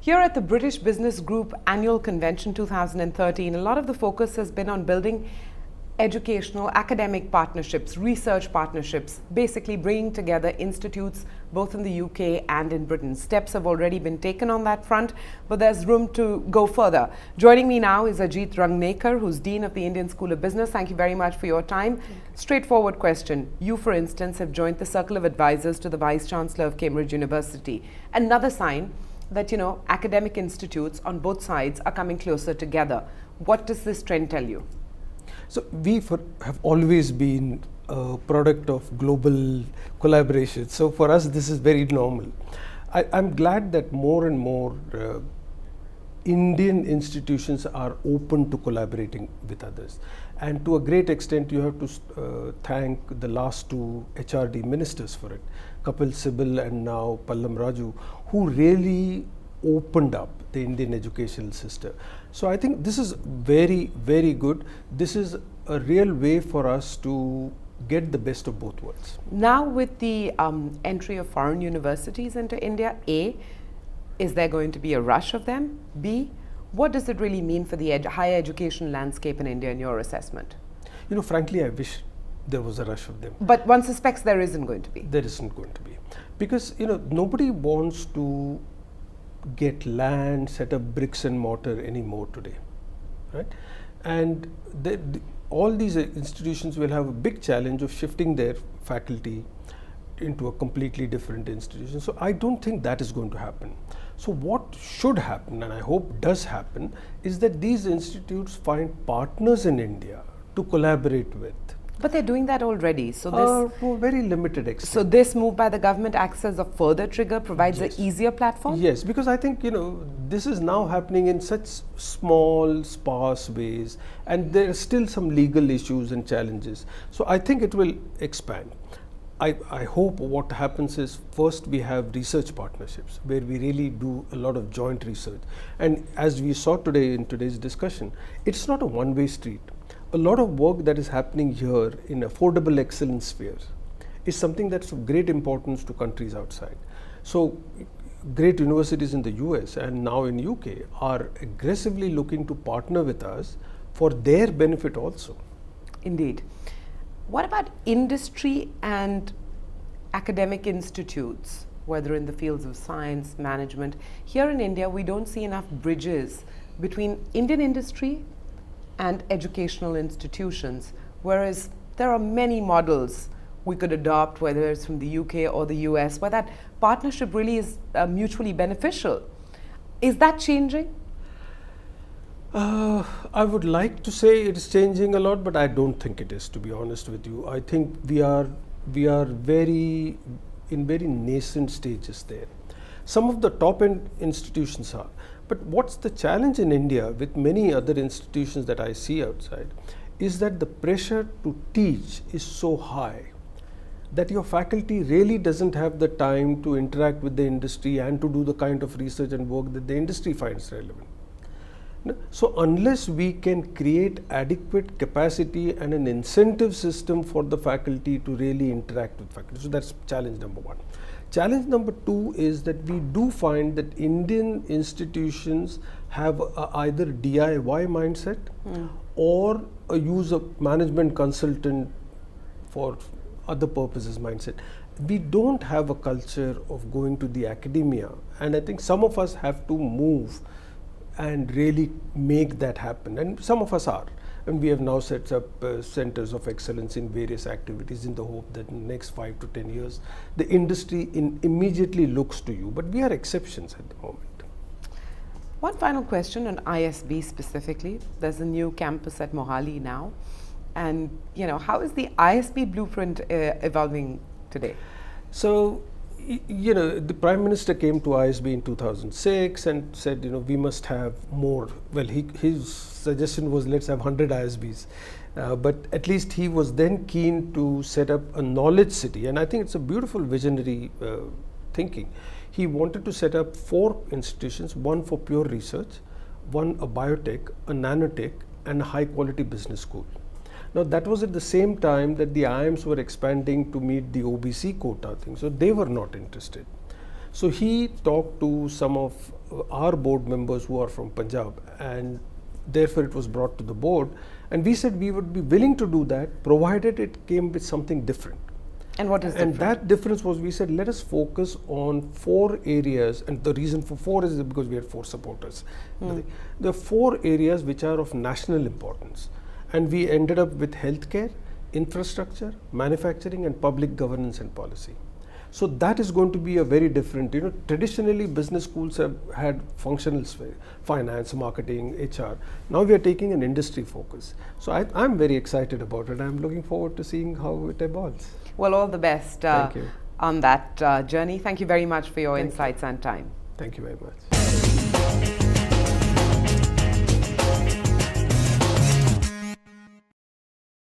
Here at the British Business Group Annual Convention 2013, a lot of the focus has been on building educational, academic partnerships, research partnerships, basically bringing together institutes both in the UK and in Britain. Steps have already been taken on that front, but there's room to go further. Joining me now is Ajit Rangnekar, who's Dean of the Indian School of Business. Thank you very much for your time. Straightforward question. You, for instance, have joined the Circle of Advisors to the Vice Chancellor of Cambridge University. Another sign that, academic institutes on both sides are coming closer together. What does this trend tell you? So we have always been a product of global collaboration. So for us, this is very normal. I'm glad that more and more Indian institutions are open to collaborating with others. And to a great extent, you have to thank the last two HRD ministers for it, Kapil Sibal and now Pallam Raju, who really opened up the Indian educational system. So I think this is very, very good. This is a real way for us to get the best of both worlds. Now with the entry of foreign universities into India, A, is there going to be a rush of them? B, what does it really mean for the higher education landscape in India in your assessment? Frankly, I wish there was a rush of them. But one suspects there isn't going to be. There isn't going to be. Because, nobody wants to get land, set up bricks and mortar anymore today, right? And all these institutions will have a big challenge of shifting their faculty into a completely different institution. So I don't think that is going to happen. So what should happen, and I hope does happen, is that these institutes find partners in India to collaborate with. But they're doing that already. So this to a very limited extent. So this move by the government acts as a further trigger, provides Yes. an easier platform? Yes, because I think, this is now happening in such small, sparse ways, and there are still some legal issues and challenges. So I think it will expand. I hope what happens is, first we have research partnerships where we really do a lot of joint research. And as we saw today in today's discussion, it's not a one-way street. A lot of work that is happening here in affordable excellence sphere is something that's of great importance to countries outside. So great universities in the US and now in UK are aggressively looking to partner with us for their benefit also. Indeed. What about industry and academic institutes, whether in the fields of science, management? Here in India, we don't see enough bridges between Indian industry and educational institutions, whereas there are many models we could adopt, whether it's from the UK or the US, where that partnership really is mutually beneficial. Is that changing? I would like to say it is changing a lot, but I don't think it is, to be honest with you. I think we are very nascent stages there. Some of the top end institutions are. But what's the challenge in India with many other institutions that I see outside is that the pressure to teach is so high that your faculty really doesn't have the time to interact with the industry and to do the kind of research and work that the industry finds relevant. So unless we can create adequate capacity and an incentive system for the faculty to really interact with faculty, so that's challenge number one. Challenge number two is that we do find that Indian institutions have either DIY mindset or a use of management consultant for other purposes mindset. We don't have a culture of going to the academia, and I think some of us have to move and really make that happen, and some of us are. And we have now set up centers of excellence in various activities in the hope that in the next 5 to 10 years, the industry immediately looks to you. But we are exceptions at the moment. One final question on ISB specifically. There's a new campus at Mohali now. And, how is the ISB blueprint evolving today? So, the Prime Minister came to ISB in 2006 and said, we must have more. Well, his suggestion was let's have 100 ISBs. But at least he was then keen to set up a knowledge city. And I think it's a beautiful visionary thinking. He wanted to set up 4 institutions, one for pure research, one a biotech, a nanotech, and a high quality business school. Now that was at the same time that the IIMs were expanding to meet the OBC quota thing, so they were not interested. So he talked to some of our board members who are from Punjab, and therefore it was brought to the board, and we said we would be willing to do that provided it came with something different. And what is And different? that difference was, we said, let us focus on 4 areas, and the reason for 4 is because we had 4 supporters. There are 4 areas which are of national importance, and we ended up with healthcare, infrastructure, manufacturing, and public governance and policy. So that is going to be a very different, traditionally business schools have had functional finance, marketing, HR. Now we are taking an industry focus. So I'm very excited about it. I'm looking forward to seeing how it evolves. Well, all the best Thank you. on that journey. Thank you very much for your Thank you. insights and time. Thank you very much.